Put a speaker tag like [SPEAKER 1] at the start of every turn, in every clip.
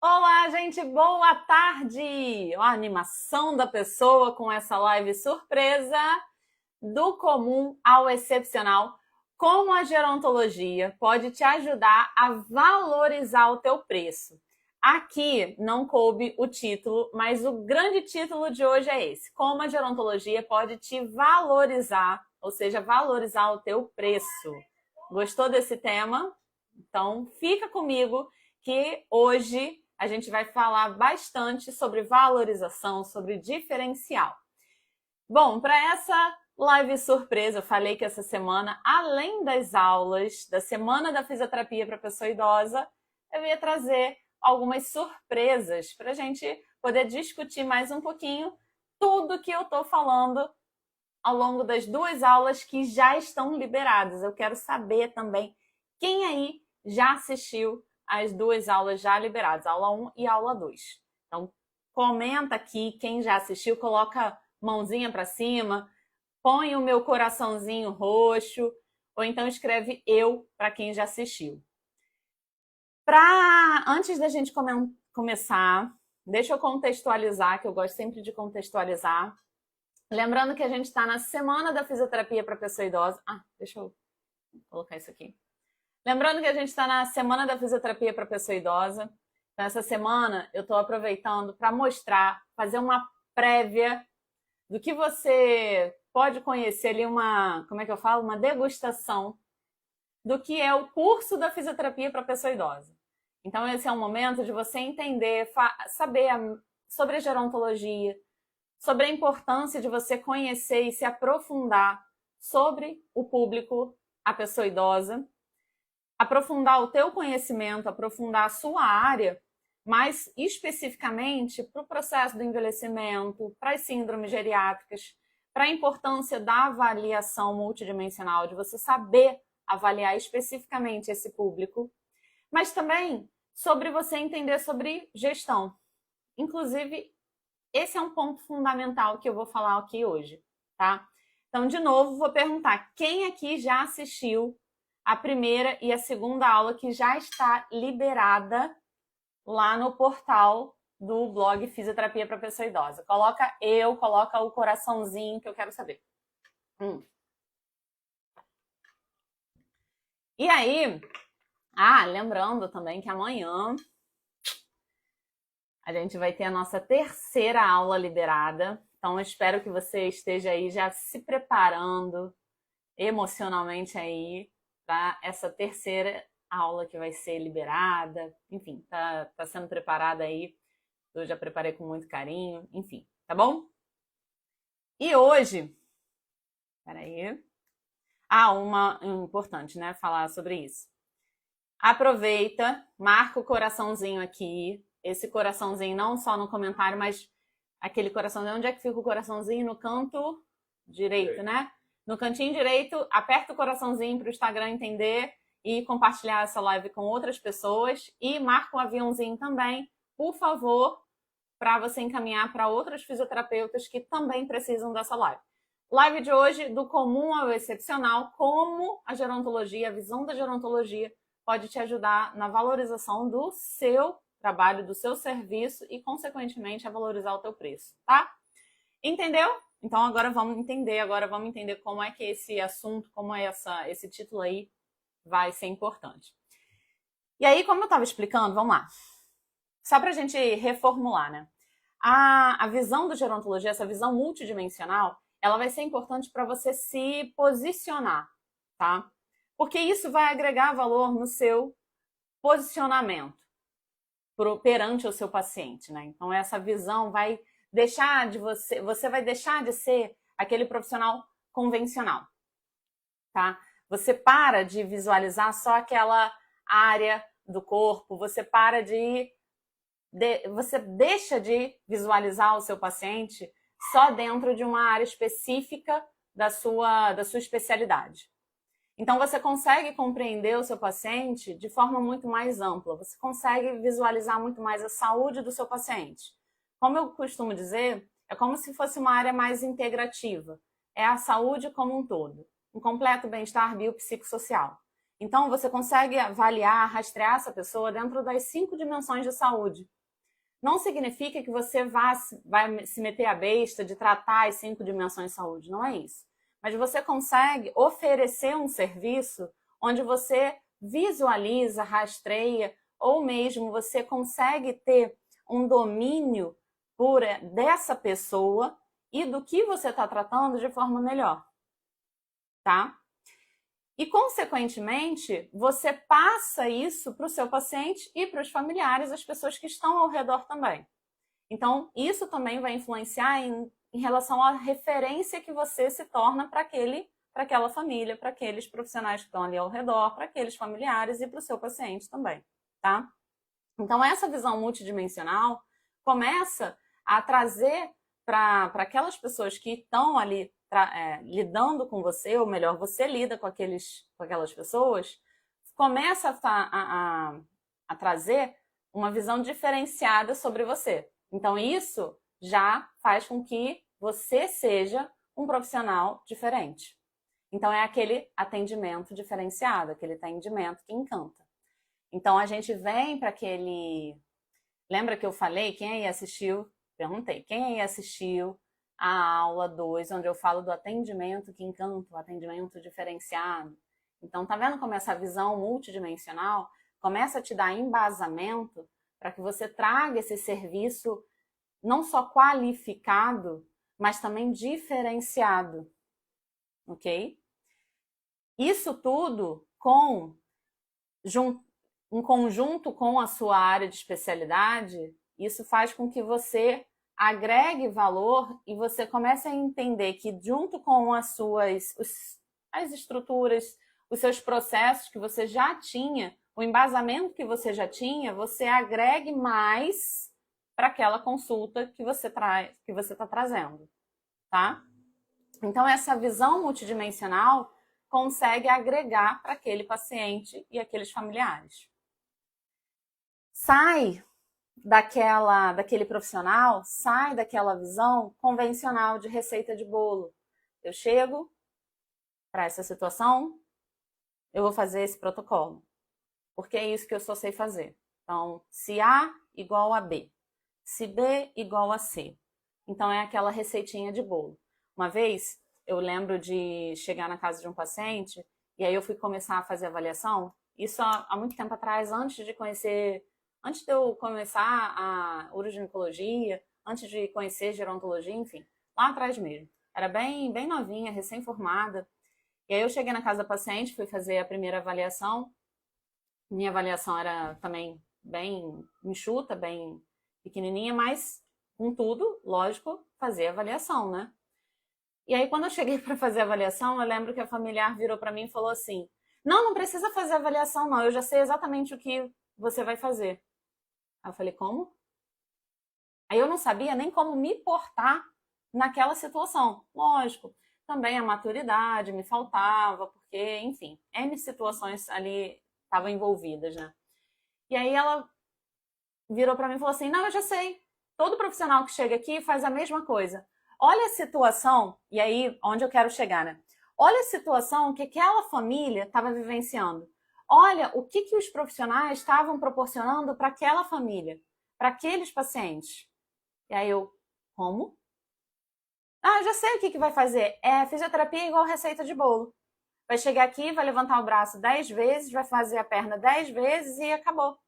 [SPEAKER 1] Olá, gente, boa tarde! A animação da pessoa com essa live surpresa do comum ao excepcional. Como a gerontologia pode te ajudar a valorizar o teu preço. Aqui não coube o título, mas o grande título de hoje é esse. Como a gerontologia pode te valorizar, ou seja, valorizar o teu preço. Gostou desse tema? Então fica comigo que hoje a gente vai falar bastante sobre valorização, sobre diferencial. Bom, para essa live surpresa, eu falei que essa semana, além das aulas da Semana da Fisioterapia para Pessoa Idosa, eu ia trazer algumas surpresas para a gente poder discutir mais um pouquinho tudo que eu estou falando ao longo das duas aulas que já estão liberadas. Eu quero saber também quem aí já assistiu as duas aulas já liberadas, aula 1 e aula 2. Então, comenta aqui quem já assistiu, coloca mãozinha para cima, põe o meu coraçãozinho roxo, ou então escreve eu para quem já assistiu. Antes da gente começar, deixa eu contextualizar, que eu gosto sempre de contextualizar. Lembrando que a gente está na Semana da Fisioterapia para Pessoa Idosa. Deixa eu colocar isso aqui. Lembrando que a gente está na Semana da Fisioterapia para Pessoa Idosa. Então, essa semana eu estou aproveitando para mostrar, fazer uma prévia do que você pode conhecer ali, uma degustação do que é o curso da fisioterapia para pessoa idosa. Então, esse é um momento de você entender, saber sobre a gerontologia, sobre a importância de você conhecer e se aprofundar sobre o público, a pessoa idosa, aprofundar o teu conhecimento, aprofundar a sua área, mais especificamente para o processo do envelhecimento, para as síndromes geriátricas, para a importância da avaliação multidimensional, de você saber avaliar especificamente esse público, mas também sobre você entender sobre gestão. Inclusive, esse é um ponto fundamental que eu vou falar aqui hoje, tá? Então, de novo, vou perguntar, quem aqui já assistiu a primeira e a segunda aula que já está liberada lá no portal do blog Fisioterapia para Pessoa Idosa? Coloca o coraçãozinho que eu quero saber. E aí, lembrando também que amanhã a gente vai ter a nossa terceira aula liberada. Então, eu espero que você esteja aí já se preparando emocionalmente aí para essa terceira aula que vai ser liberada. Enfim, tá sendo preparada aí. Eu já preparei com muito carinho. Enfim, tá bom? E hoje... Peraí. Uma importante, né? Falar sobre isso. Aproveita, marca o coraçãozinho aqui. Esse coraçãozinho não só no comentário, mas aquele coraçãozinho. Onde é que fica o coraçãozinho? No canto direito, né? No cantinho direito, aperta o coraçãozinho para o Instagram entender e compartilhar essa live com outras pessoas. E marca um aviãozinho também, por favor, para você encaminhar para outros fisioterapeutas que também precisam dessa live. Live de hoje, do comum ao excepcional, como a gerontologia, a visão da gerontologia pode te ajudar na valorização do seu trabalho, do seu serviço e, consequentemente, a valorizar o teu preço, tá? Entendeu? Então, agora vamos entender como é que esse assunto, como é esse título aí vai ser importante. E aí, como eu estava explicando, vamos lá. Só para a gente reformular, né? A visão da gerontologia, essa visão multidimensional, ela vai ser importante para você se posicionar, tá? Porque isso vai agregar valor no seu posicionamento perante o seu paciente, né? Então, essa visão vai deixar de você vai deixar de ser aquele profissional convencional, tá? Você para de visualizar só aquela área do corpo, você deixa de visualizar o seu paciente só dentro de uma área específica da sua especialidade. Então, você consegue compreender o seu paciente de forma muito mais ampla. Você consegue visualizar muito mais a saúde do seu paciente. Como eu costumo dizer, é como se fosse uma área mais integrativa. É a saúde como um todo. Um completo bem-estar biopsicossocial. Então, você consegue avaliar, rastrear essa pessoa dentro das 5 dimensões de saúde. Não significa que você vai se meter a besta de tratar as 5 dimensões de saúde, não é isso. Mas você consegue oferecer um serviço onde você visualiza, rastreia, ou mesmo você consegue ter um domínio dessa pessoa e do que você está tratando de forma melhor, tá? E, consequentemente, você passa isso para o seu paciente e para os familiares, as pessoas que estão ao redor também. Então, isso também vai influenciar em relação à referência que você se torna para aquela família, para aqueles profissionais que estão ali ao redor, para aqueles familiares e para o seu paciente também, tá? Então, essa visão multidimensional começa a trazer para aquelas pessoas que estão ali lidando com você, ou melhor, você lida com aquelas pessoas, começa a trazer uma visão diferenciada sobre você. Então, isso já faz com que você seja um profissional diferente. Então, é aquele atendimento diferenciado, aquele atendimento que encanta. Então, a gente vem para aquele... Lembra que eu falei? Quem aí assistiu? Perguntei. Quem aí assistiu a aula 2, onde eu falo do atendimento que encanta, o atendimento diferenciado? Então, tá vendo como essa visão multidimensional começa a te dar embasamento para que você traga esse serviço não só qualificado, mas também diferenciado, ok? Isso tudo em conjunto com a sua área de especialidade, isso faz com que você agregue valor e você comece a entender que, junto com as estruturas, os seus processos que você já tinha, o embasamento que você já tinha, você agregue mais para aquela consulta que você está trazendo, tá? Então, essa visão multidimensional consegue agregar para aquele paciente e aqueles familiares. Sai daquele profissional, sai daquela visão convencional de receita de bolo. Eu chego para essa situação, eu vou fazer esse protocolo, porque é isso que eu só sei fazer. Então, se A igual a B, se B igual a C. Então, é aquela receitinha de bolo. Uma vez, eu lembro de chegar na casa de um paciente, e aí eu fui começar a fazer avaliação, isso há muito tempo atrás, antes de eu começar a uroginecologia, antes de conhecer gerontologia, enfim, lá atrás mesmo. Era bem, bem novinha, recém-formada. E aí eu cheguei na casa da paciente, fui fazer a primeira avaliação. Minha avaliação era também bem enxuta, bem pequenininha, mas, contudo, lógico, fazer a avaliação, né? E aí, quando eu cheguei para fazer a avaliação, eu lembro que a familiar virou para mim e falou assim: não precisa fazer avaliação, não, eu já sei exatamente o que você vai fazer. Aí eu falei: como? Aí eu não sabia nem como me portar naquela situação. Lógico, também a maturidade me faltava, porque, enfim, N situações ali estavam envolvidas, né? E aí ela virou para mim e falou assim: não, eu já sei. Todo profissional que chega aqui faz a mesma coisa. Olha a situação, e aí onde eu quero chegar, né? Olha a situação que aquela família estava vivenciando. Olha o que os profissionais estavam proporcionando para aquela família, para aqueles pacientes. E aí eu, como? Ah, eu já sei o que vai fazer. Fisioterapia é igual receita de bolo. Vai chegar aqui, vai levantar o braço 10 vezes, vai fazer a perna 10 vezes e acabou.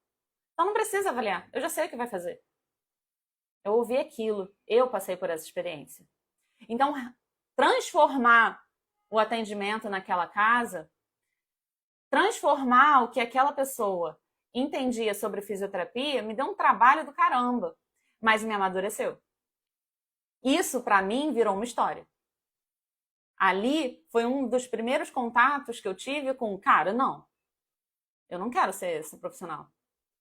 [SPEAKER 1] Então não precisa avaliar, eu já sei o que vai fazer. Eu ouvi aquilo, eu passei por essa experiência. Então, transformar o atendimento naquela casa, transformar o que aquela pessoa entendia sobre fisioterapia, me deu um trabalho do caramba, mas me amadureceu. Isso, para mim, virou uma história. Ali foi um dos primeiros contatos que eu tive com, cara, não, eu não quero ser esse profissional.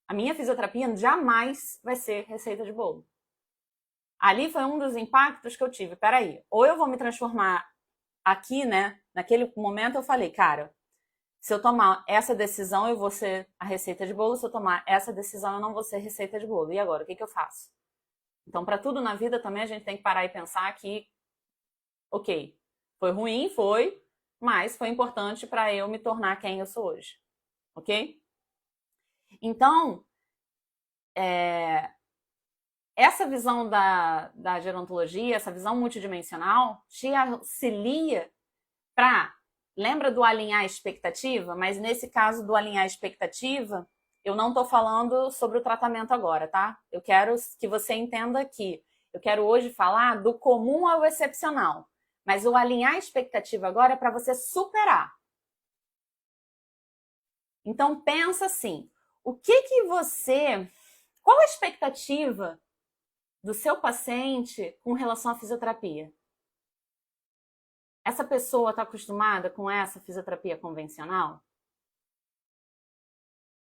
[SPEAKER 1] A minha fisioterapia jamais vai ser receita de bolo. Ali foi um dos impactos que eu tive. Peraí, ou eu vou me transformar aqui, né? Naquele momento eu falei, cara, se eu tomar essa decisão, eu vou ser a receita de bolo. Se eu tomar essa decisão, eu não vou ser receita de bolo. E agora, o que eu faço? Então, para tudo na vida também a gente tem que parar e pensar que, ok, foi ruim, foi, mas foi importante para eu me tornar quem eu sou hoje, ok? Então, essa visão da gerontologia, essa visão multidimensional, te auxilia para... Lembra do alinhar expectativa? Mas nesse caso do alinhar expectativa, eu não estou falando sobre o tratamento agora, tá? Eu quero que você entenda que eu quero hoje falar do comum ao excepcional. Mas o alinhar expectativa agora é para você superar. Então pensa assim, qual a expectativa do seu paciente com relação à fisioterapia? Essa pessoa está acostumada com essa fisioterapia convencional?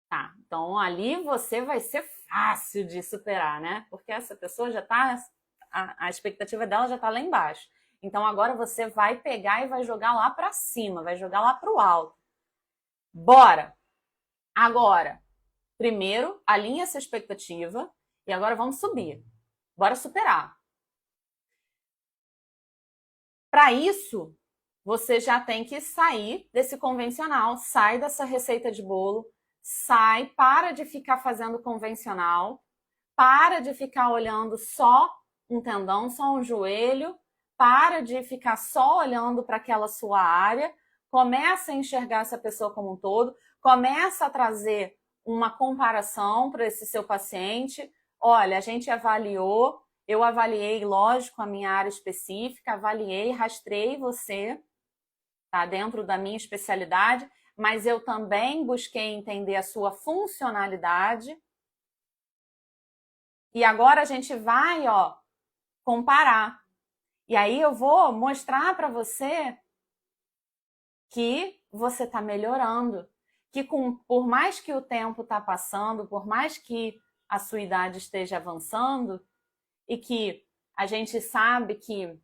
[SPEAKER 1] Tá, então ali você vai ser fácil de superar, né? Porque essa pessoa já está, a expectativa dela já está lá embaixo. Então agora você vai pegar e vai jogar lá para cima, vai jogar lá para o alto. Bora! Agora, primeiro, alinha essa expectativa e agora vamos subir. Bora superar. Para isso, você já tem que sair desse convencional, sai dessa receita de bolo, para de ficar fazendo convencional, para de ficar olhando só um tendão, só um joelho, para de ficar só olhando para aquela sua área, começa a enxergar essa pessoa como um todo, começa a trazer uma comparação para esse seu paciente. Olha, a gente avaliou, eu avaliei, lógico, a minha área específica, avaliei, rastrei você, tá, dentro da minha especialidade, mas eu também busquei entender a sua funcionalidade. E agora a gente vai, comparar. E aí eu vou mostrar para você que você está melhorando, que por mais que o tempo está passando, por mais que a sua idade esteja avançando, e que a gente sabe que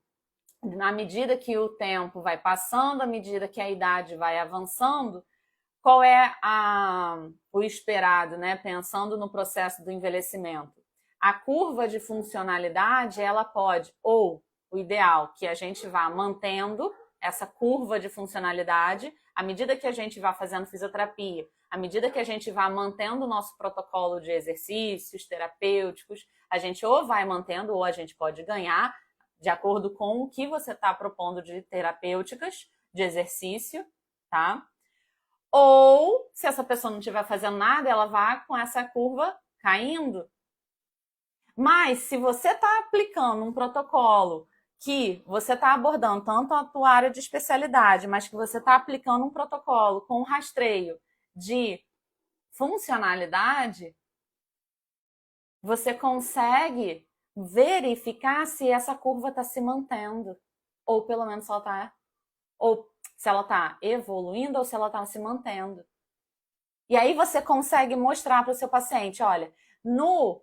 [SPEAKER 1] na medida que o tempo vai passando, à medida que a idade vai avançando, qual é o esperado, né? Pensando no processo do envelhecimento. A curva de funcionalidade, ela pode, ou o ideal, que a gente vá mantendo essa curva de funcionalidade, à medida que a gente vá fazendo fisioterapia, à medida que a gente vá mantendo o nosso protocolo de exercícios terapêuticos, a gente ou vai mantendo ou a gente pode ganhar, de acordo com o que você está propondo de terapêuticas, de exercício, tá? Ou, se essa pessoa não estiver fazendo nada, ela vai com essa curva caindo. Mas, se você está aplicando um protocolo que você está abordando tanto a tua área de especialidade, mas que você está aplicando um protocolo com um rastreio de funcionalidade, você consegue verificar se essa curva está se mantendo, ou pelo menos se ela está evoluindo ou se ela está se mantendo. E aí você consegue mostrar para o seu paciente, olha, no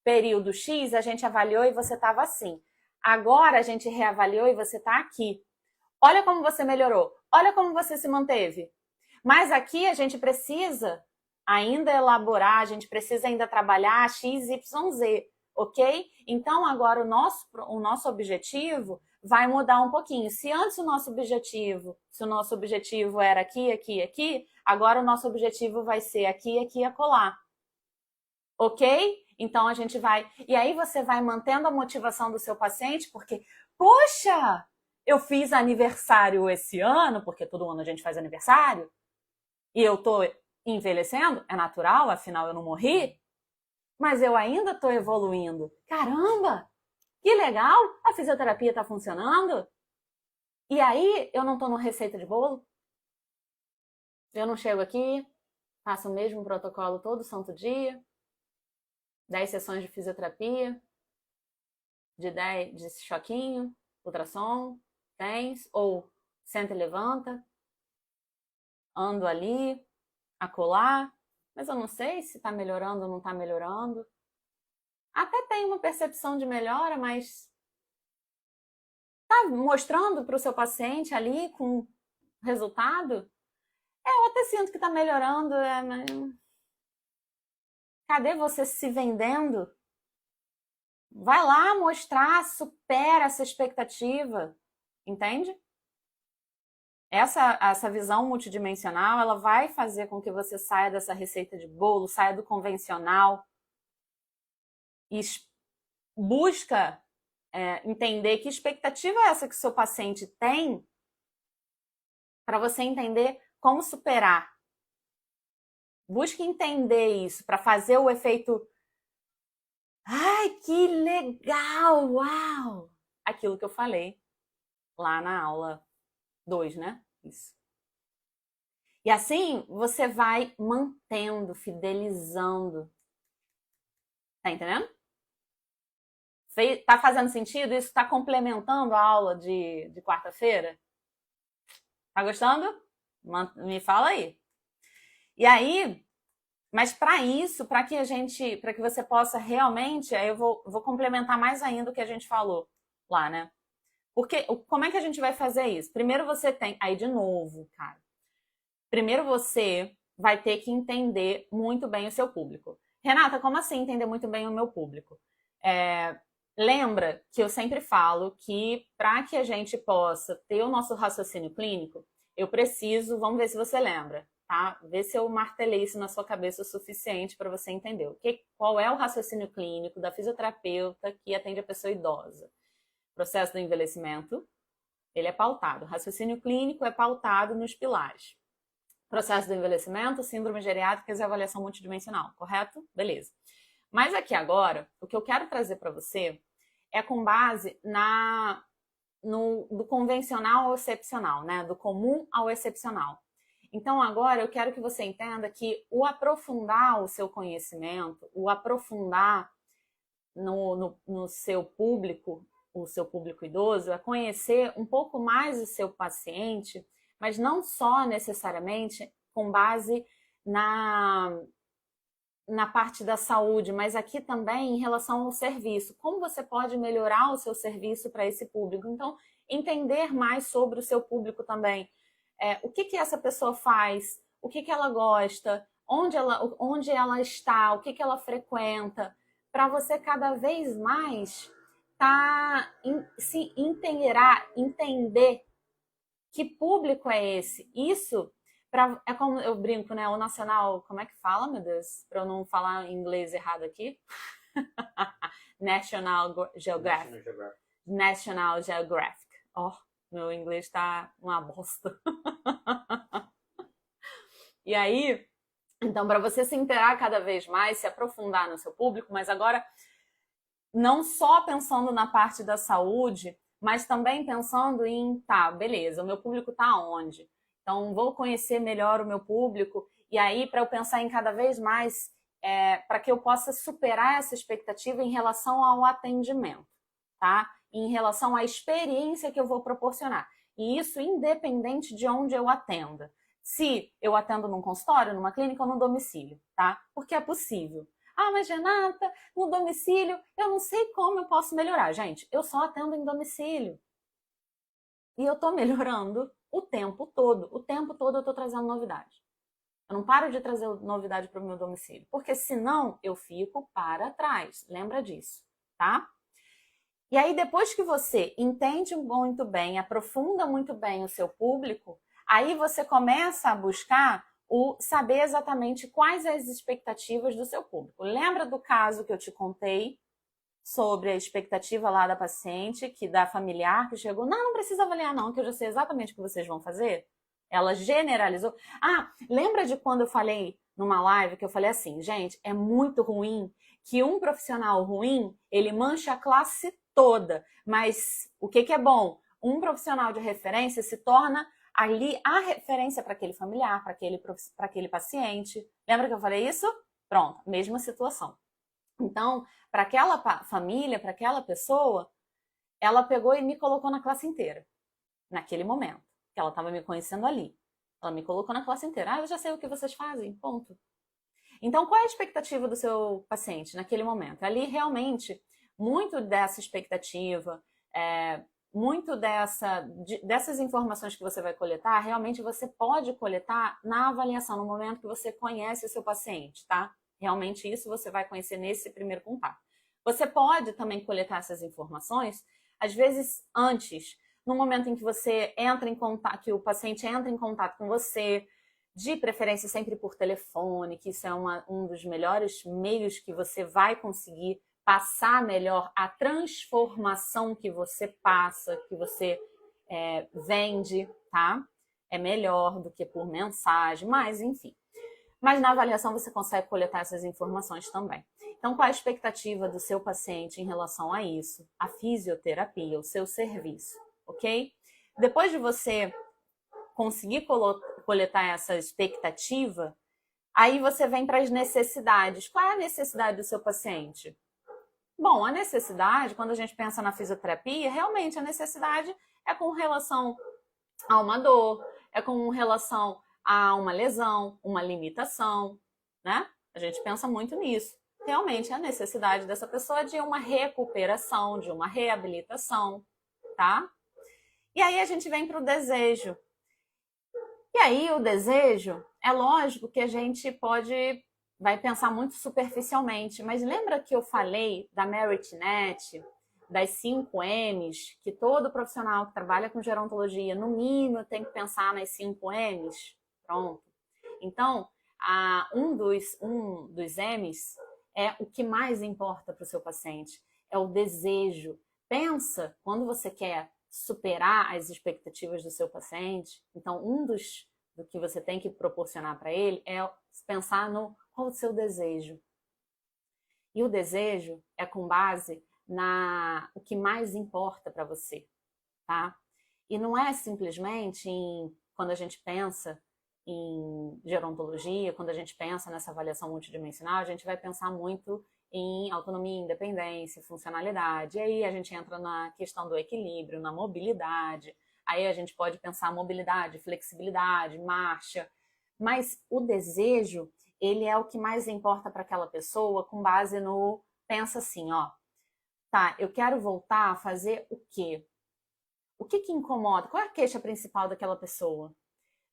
[SPEAKER 1] período X a gente avaliou e você estava assim. Agora a gente reavaliou e você está aqui. Olha como você melhorou. Olha como você se manteve. Mas aqui a gente precisa ainda elaborar, a gente precisa ainda trabalhar X, Y, Z, ok? Então agora o nosso objetivo vai mudar um pouquinho. Se antes o nosso objetivo era aqui, aqui, aqui, agora o nosso objetivo vai ser aqui, aqui e acolá. Ok? Então a gente vai... E aí você vai mantendo a motivação do seu paciente, porque, poxa, eu fiz aniversário esse ano, porque todo ano a gente faz aniversário, e eu tô envelhecendo, é natural, afinal eu não morri, mas eu ainda tô evoluindo. Caramba! Que legal! A fisioterapia tá funcionando? E aí eu não tô numa receita de bolo? Eu não chego aqui, faço o mesmo protocolo todo santo dia, 10 sessões de fisioterapia, de choquinho, ultrassom, TENS, ou senta e levanta, ando ali, acolá, mas eu não sei se está melhorando ou não está melhorando. Até tem uma percepção de melhora, mas está mostrando para o seu paciente ali com resultado? Eu até sinto que está melhorando, mas... Cadê você se vendendo? Vai lá mostrar, supera essa expectativa, entende? Essa visão multidimensional, ela vai fazer com que você saia dessa receita de bolo, saia do convencional e busca entender que expectativa é essa que o seu paciente tem para você entender como superar. Busque entender isso para fazer o efeito ai, que legal, uau! Aquilo que eu falei lá na aula 2, né? Isso. E assim você vai mantendo, fidelizando. Tá entendendo? Tá fazendo sentido? Isso tá complementando a aula de quarta-feira? Tá gostando? Me fala aí. E aí, mas para isso, para que você possa realmente, aí eu vou complementar mais ainda o que a gente falou lá, né? Porque como é que a gente vai fazer isso? Primeiro você tem, aí de novo, cara. Primeiro você vai ter que entender muito bem o seu público. Renata, como assim entender muito bem o meu público? Lembra que eu sempre falo que para que a gente possa ter o nosso raciocínio clínico, eu preciso, vamos ver se você lembra, tá? Vê se eu martelei isso na sua cabeça o suficiente para você entender. Qual é o raciocínio clínico da fisioterapeuta que atende a pessoa idosa? Processo do envelhecimento, ele é pautado. O raciocínio clínico é pautado nos pilares. Processo do envelhecimento, síndrome geriátrica e avaliação multidimensional, correto? Beleza. Mas aqui agora, o que eu quero trazer para você é com base do convencional ao excepcional, né? Do comum ao excepcional. Então agora eu quero que você entenda que o aprofundar o seu conhecimento, o aprofundar no seu público, o seu público idoso, é conhecer um pouco mais o seu paciente, mas não só necessariamente com base na parte da saúde, mas aqui também em relação ao serviço. Como você pode melhorar o seu serviço para esse público? Então, entender mais sobre o seu público também. O que essa pessoa faz? O que ela gosta? Onde ela está? O que ela frequenta? Para você cada vez mais se entender que público é esse. Isso é como eu brinco, né? O nacional, como é que fala, meu Deus? Para eu não falar em inglês errado aqui. National Geographic. National Geographic. Oh, meu inglês tá uma bosta. E aí, então, para você se inteirar cada vez mais, se aprofundar no seu público, mas agora não só pensando na parte da saúde, mas também pensando em, tá, beleza, o meu público tá onde? Então, vou conhecer melhor o meu público e aí para eu pensar em cada vez mais, para que eu possa superar essa expectativa em relação ao atendimento, tá? Em relação à experiência que eu vou proporcionar. E isso independente de onde eu atenda. Se eu atendo num consultório, numa clínica ou no domicílio, tá? Porque é possível. Ah, mas Renata, no domicílio, eu não sei como eu posso melhorar. Gente, eu só atendo em domicílio. E eu tô melhorando o tempo todo. O tempo todo eu tô trazendo novidade. Eu não paro de trazer novidade para o meu domicílio. Porque senão eu fico para trás. Lembra disso, tá? E aí, depois que você entende muito bem, aprofunda muito bem o seu público, aí você começa a buscar saber exatamente quais as expectativas do seu público. Lembra do caso que eu te contei sobre a expectativa lá da paciente, da familiar que chegou? Não precisa avaliar não, que eu já sei exatamente o que vocês vão fazer. Ela generalizou. Ah, lembra de quando eu falei numa live que eu falei assim, gente, é muito ruim que um profissional ruim, ele mancha a classe toda. Mas o que é bom? Um profissional de referência se torna ali a referência para aquele familiar, para aquele paciente. Lembra que eu falei isso? Pronto, mesma situação. Então, para aquela família, para aquela pessoa, ela pegou e me colocou na classe inteira, naquele momento, que ela estava me conhecendo ali. Ela me colocou na classe inteira. Ah, eu já sei o que vocês fazem, ponto. Então, qual é a expectativa do seu paciente naquele momento? Ali, realmente, muito dessa expectativa, muito dessas informações que você vai coletar, realmente você pode coletar na avaliação, no momento que você conhece o seu paciente, tá? Realmente isso você vai conhecer nesse primeiro contato. Você pode também coletar essas informações, às vezes antes, no momento em que você entra em contato, que o paciente entra em contato com você, de preferência sempre por telefone, que isso é um dos melhores meios que você vai conseguir passar melhor a transformação que você passa, que você vende, tá? É melhor do que por mensagem, mas enfim. Mas na avaliação você consegue coletar essas informações também. Então, qual a expectativa do seu paciente em relação a isso? A fisioterapia, o seu serviço, ok? Depois de você conseguir coletar essa expectativa, aí você vem para as necessidades. Qual é a necessidade do seu paciente? Bom, a necessidade, quando a gente pensa na fisioterapia, realmente a necessidade é com relação a uma dor, é com relação a uma lesão, uma limitação, né? A gente pensa muito nisso. Realmente a necessidade dessa pessoa é de uma recuperação, de uma reabilitação, tá? E aí a gente vem para o desejo. E aí o desejo, é lógico que a gente vai pensar muito superficialmente, mas lembra que eu falei da Mary Tinnett, das 5 M's, que todo profissional que trabalha com gerontologia, no mínimo, tem que pensar nas 5 M's? Pronto. Então, um dos M's é o que mais importa para o seu paciente, é o desejo. Pensa, quando você quer superar as expectativas do seu paciente, então do que você tem que proporcionar para ele é pensar no qual o seu desejo. E o desejo é com base o que mais importa para você, tá? E não é simplesmente quando a gente pensa em gerontologia, quando a gente pensa nessa avaliação multidimensional, a gente vai pensar muito em autonomia, independência, funcionalidade. E aí a gente entra na questão do equilíbrio, na mobilidade. Aí a gente pode pensar mobilidade, flexibilidade, marcha. Mas o desejo, ele é o que mais importa para aquela pessoa com base no... Pensa assim, ó. Tá, eu quero voltar a fazer o quê? O que incomoda? Qual é a queixa principal daquela pessoa?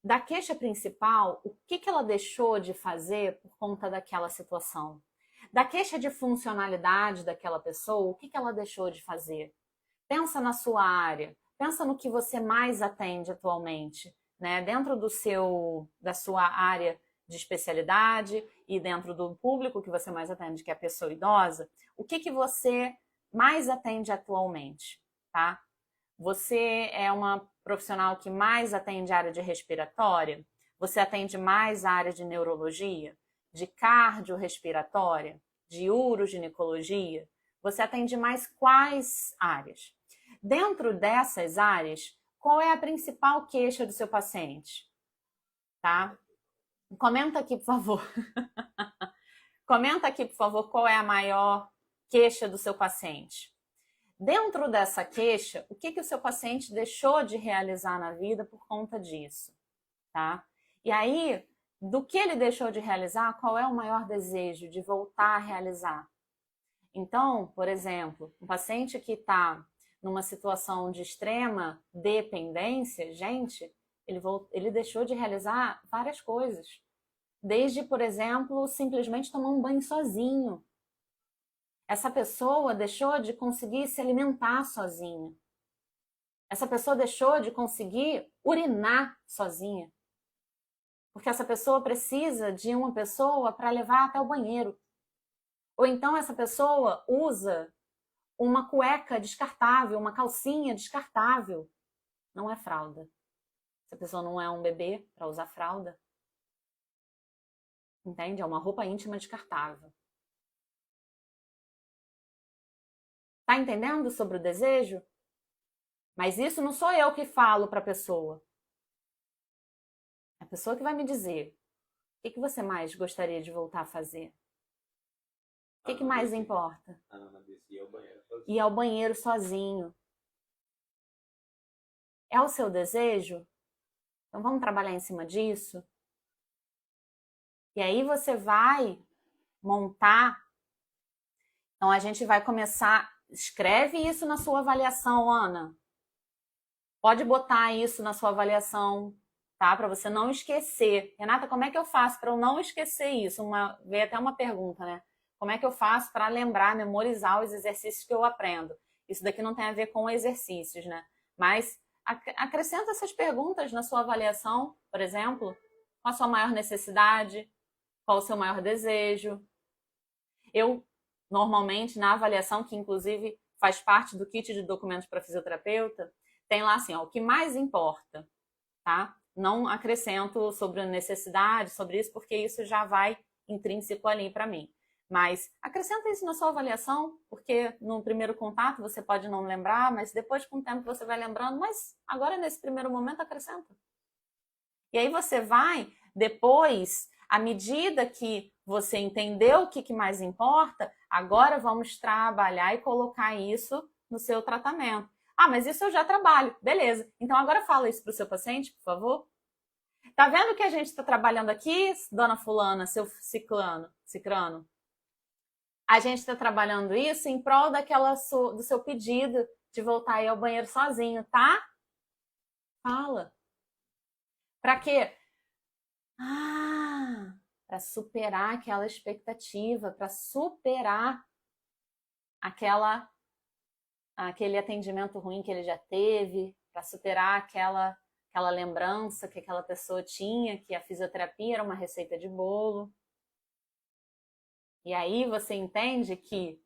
[SPEAKER 1] Da queixa principal, o que ela deixou de fazer por conta daquela situação? Da queixa de funcionalidade daquela pessoa, o que ela deixou de fazer? Pensa na sua área, pensa no que você mais atende atualmente, né? Dentro da sua área de especialidade e dentro do público que você mais atende, que é a pessoa idosa, o que você mais atende atualmente, tá? Você é uma profissional que mais atende a área de respiratória? Você atende mais a área de neurologia? De cardiorrespiratória? De uroginecologia? Você atende mais quais áreas? Dentro dessas áreas, qual é a principal queixa do seu paciente? Tá? Comenta aqui, por favor. Comenta aqui, por favor, qual é a maior queixa do seu paciente. Dentro dessa queixa, o que o seu paciente deixou de realizar na vida por conta disso, tá? E aí, do que ele deixou de realizar, qual é o maior desejo de voltar a realizar? Então, por exemplo, um paciente que está numa situação de extrema dependência, gente, ele deixou de realizar várias coisas. Desde, por exemplo, simplesmente tomar um banho sozinho. Essa pessoa deixou de conseguir se alimentar sozinha. Essa pessoa deixou de conseguir urinar sozinha. Porque essa pessoa precisa de uma pessoa para levar até o banheiro. Ou então essa pessoa usa uma cueca descartável, uma calcinha descartável. Não é fralda. Essa pessoa não é um bebê para usar fralda. Entende? É uma roupa íntima descartável. Tá entendendo sobre o desejo? Mas isso não sou eu que falo para a pessoa. É a pessoa que vai me dizer. O que você mais gostaria de voltar a fazer? O que mais importa? Ir ao banheiro sozinho. É o seu desejo? Então vamos trabalhar em cima disso? E aí você vai montar. Então a gente vai começar. Escreve isso na sua avaliação, Ana. Pode botar isso na sua avaliação, tá? Para você não esquecer. Renata, como é que eu faço para eu não esquecer isso? Veio até uma pergunta, né? Como é que eu faço para lembrar, memorizar os exercícios que eu aprendo? Isso daqui não tem a ver com exercícios, né? Mas acrescenta essas perguntas na sua avaliação, por exemplo, qual a sua maior necessidade, qual o seu maior desejo. Eu, normalmente, na avaliação, que inclusive faz parte do kit de documentos para fisioterapeuta, tem lá assim, ó, o que mais importa, tá? Não acrescento sobre a necessidade, sobre isso, porque isso já vai intrínseco ali para mim. Mas acrescenta isso na sua avaliação, porque no primeiro contato você pode não lembrar, mas depois com o tempo você vai lembrando, mas agora nesse primeiro momento acrescenta. E aí você vai, depois, à medida que você entendeu o que mais importa, agora vamos trabalhar e colocar isso no seu tratamento. Ah, mas isso eu já trabalho. Beleza. Então agora fala isso para o seu paciente, por favor. Tá vendo que a gente está trabalhando aqui, dona fulana, seu cicrano? A gente está trabalhando isso em prol do seu pedido de voltar aí ao banheiro sozinho, tá? Fala. Para quê? Para superar aquela expectativa, para superar aquele atendimento ruim que ele já teve, para superar aquela lembrança que aquela pessoa tinha, que a fisioterapia era uma receita de bolo. E aí você entende que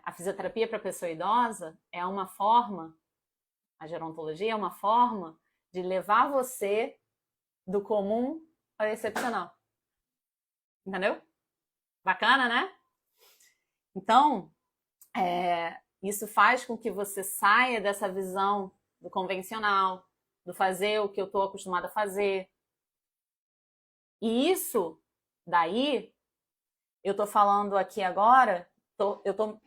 [SPEAKER 1] a fisioterapia para a pessoa idosa é uma forma, a gerontologia é uma forma de levar você do comum ao excepcional. Entendeu? Bacana, né? Então, isso faz com que você saia dessa visão do convencional, do fazer o que eu estou acostumada a fazer. E isso, daí, eu estou falando aqui agora, eu estou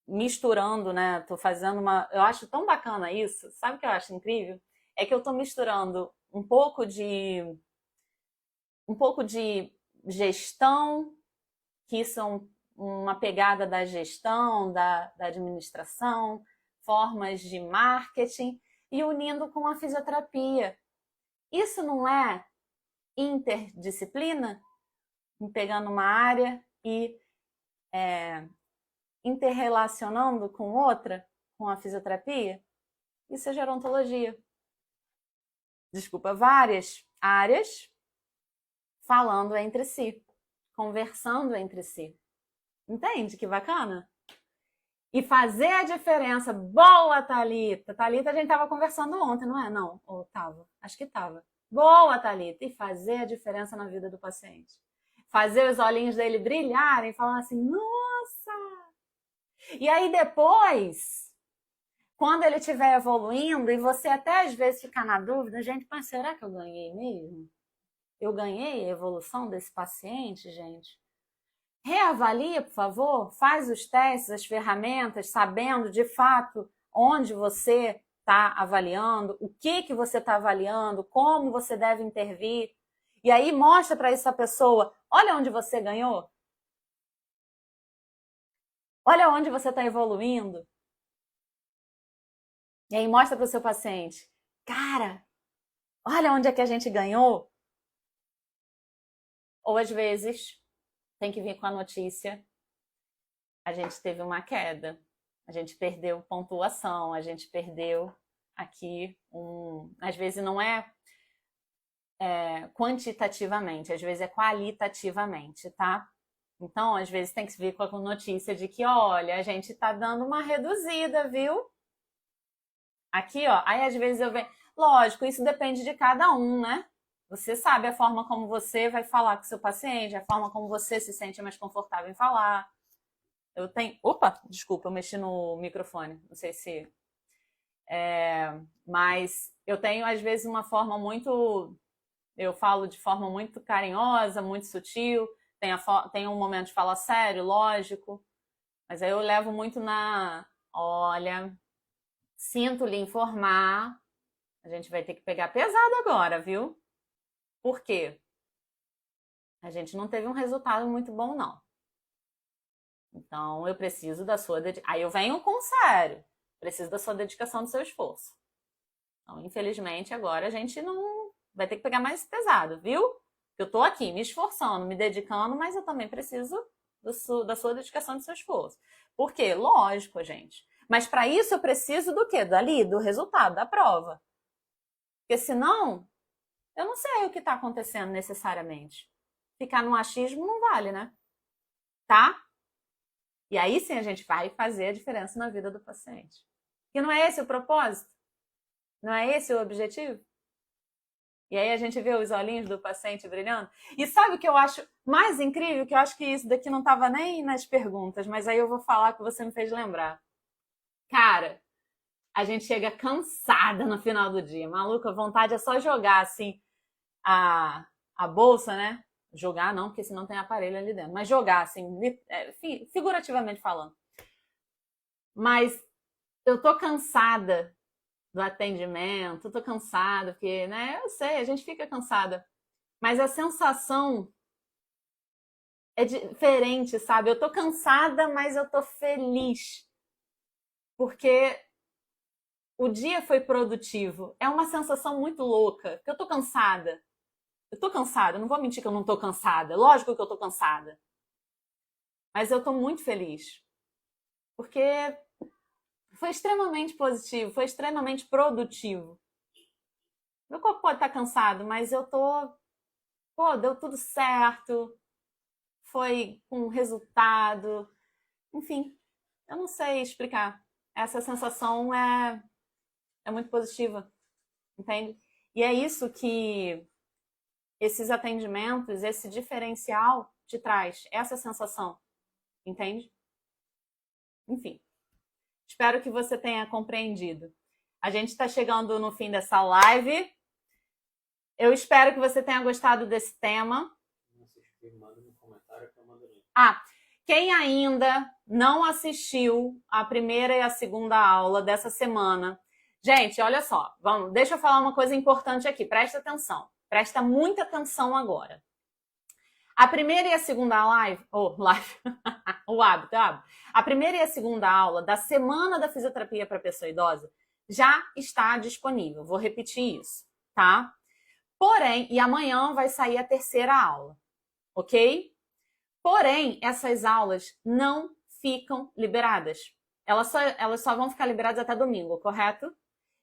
[SPEAKER 1] misturando, né? Estou fazendo eu acho tão bacana isso. Sabe o que eu acho incrível? É que eu estou misturando um pouco de gestão, que são uma pegada da gestão, da administração, formas de marketing, e unindo com a fisioterapia. Isso não é interdisciplina? Pegando uma área e interrelacionando com outra, com a fisioterapia? Isso é gerontologia. Desculpa, várias áreas falando entre si, conversando entre si. Entende que bacana? E fazer a diferença. Boa, Thalita! Thalita, a gente estava conversando ontem, não é? Não, ou estava? Acho que estava. Boa, Thalita! E fazer a diferença na vida do paciente. Fazer os olhinhos dele brilharem, falando assim, nossa! E aí depois, quando ele estiver evoluindo, e você até às vezes ficar na dúvida, gente, mas será que eu ganhei mesmo? Eu ganhei a evolução desse paciente, gente? Reavalia, por favor, faz os testes, as ferramentas, sabendo de fato onde você está avaliando, o que você está avaliando, como você deve intervir. E aí mostra para essa pessoa, olha onde você ganhou. Olha onde você está evoluindo. E aí mostra para o seu paciente, cara, olha onde é que a gente ganhou. Ou às vezes tem que vir com a notícia, a gente teve uma queda, a gente perdeu pontuação, a gente perdeu aqui às vezes não é quantitativamente, às vezes é qualitativamente, tá? Então, às vezes tem que vir com a notícia de que, olha, a gente tá dando uma reduzida, viu? Aqui, ó, aí às vezes eu venho... Lógico, isso depende de cada um, né? Você sabe a forma como você vai falar com o seu paciente, a forma como você se sente mais confortável em falar. Eu tenho... Opa, desculpa, eu mexi no microfone. Não sei se... Mas eu tenho, às vezes, uma forma muito... Eu falo de forma muito carinhosa, muito sutil. Tem um momento de falar sério, lógico. Mas aí eu levo muito olha, sinto lhe informar. A gente vai ter que pegar pesado agora, viu? Por quê? A gente não teve um resultado muito bom, não. Então, eu preciso da sua dedicação. Aí eu venho com sério. Preciso da sua dedicação, do seu esforço. Então, infelizmente, agora a gente não vai ter que pegar mais pesado, viu? Eu tô aqui me esforçando, me dedicando, mas eu também preciso da sua dedicação, do seu esforço. Por quê? Lógico, gente. Mas para isso eu preciso do quê? Dali, do resultado, da prova. Porque senão, eu não sei o que está acontecendo necessariamente. Ficar no achismo não vale, né? Tá? E aí sim a gente vai fazer a diferença na vida do paciente. E não é esse o propósito? Não é esse o objetivo? E aí a gente vê os olhinhos do paciente brilhando. E sabe o que eu acho mais incrível? Que eu acho que isso daqui não estava nem nas perguntas, mas aí eu vou falar que você me fez lembrar. Cara, a gente chega cansada no final do dia. Maluca, a vontade é só jogar assim a bolsa, né? Jogar não, porque senão tem aparelho ali dentro. Mas jogar, assim, figurativamente falando. Mas eu tô cansada do atendimento, tô cansada, porque, né, eu sei, a gente fica cansada. Mas a sensação é diferente, sabe? Eu tô cansada, mas eu tô feliz. Porque o dia foi produtivo. É uma sensação muito louca, porque eu tô cansada. Eu tô cansada, não vou mentir que eu não tô cansada. Lógico que eu tô cansada. Mas eu tô muito feliz. Porque foi extremamente positivo, foi extremamente produtivo. Meu corpo pode estar cansado, mas eu tô. Pô, deu tudo certo. Foi com resultado. Enfim, eu não sei explicar. Essa sensação é muito positiva, entende? E é isso que esses atendimentos, esse diferencial te traz, essa sensação, entende? Enfim, espero que você tenha compreendido. A gente está chegando no fim dessa live. Eu espero que você tenha gostado desse tema. Quem ainda não assistiu a primeira e a segunda aula dessa semana, gente, olha só, deixa eu falar uma coisa importante aqui, presta atenção. Presta muita atenção agora. A primeira e a segunda o hábito. A primeira e a segunda aula da Semana da Fisioterapia para Pessoa Idosa já está disponível. Vou repetir isso, tá? Porém, e amanhã vai sair a terceira aula, ok? Porém, essas aulas não ficam liberadas. Elas só vão ficar liberadas até domingo, correto?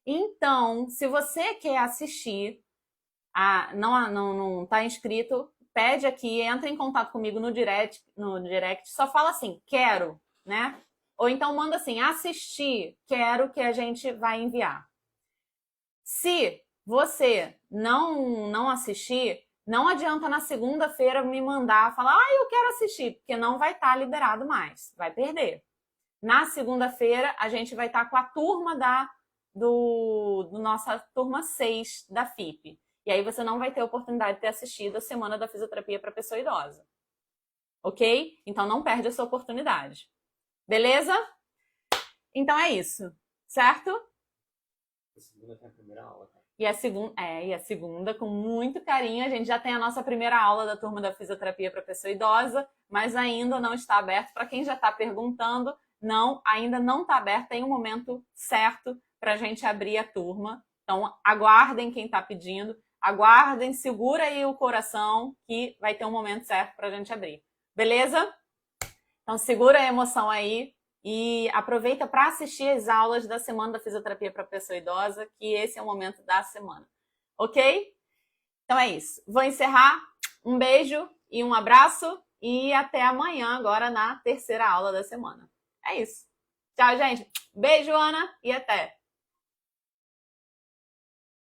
[SPEAKER 1] Então, se você quer assistir, não está inscrito, pede aqui, entra em contato comigo no direct, só fala assim, quero, né? Ou então manda assim, assistir, quero, que a gente vai enviar. Se você não assistir, não adianta na segunda-feira me mandar, falar, eu quero assistir, porque não vai estar liberado mais, vai perder. Na segunda-feira, a gente vai estar com a turma do nossa turma 6 da FIP. E aí você não vai ter a oportunidade de ter assistido a Semana da Fisioterapia para Pessoa Idosa. Ok? Então não perde essa oportunidade. Beleza? Então é isso. Certo?
[SPEAKER 2] A segunda tem a primeira aula, tá?
[SPEAKER 1] E a segunda, com muito carinho, a gente já tem a nossa primeira aula da turma da Fisioterapia para Pessoa Idosa, mas ainda não está aberto. Para quem já está perguntando, ainda não está aberto. Tem um momento certo para a gente abrir a turma. Então, aguardem quem está pedindo. Aguardem, segura aí o coração, que vai ter um momento certo para a gente abrir. Beleza? Então, segura a emoção aí e aproveita para assistir as aulas da Semana da Fisioterapia para Pessoa Idosa, que esse é o momento da semana. Ok? Então é isso. Vou encerrar. Um beijo e um abraço e até amanhã, agora na terceira aula da semana. É isso. Tchau, gente. Beijo, Ana, e até!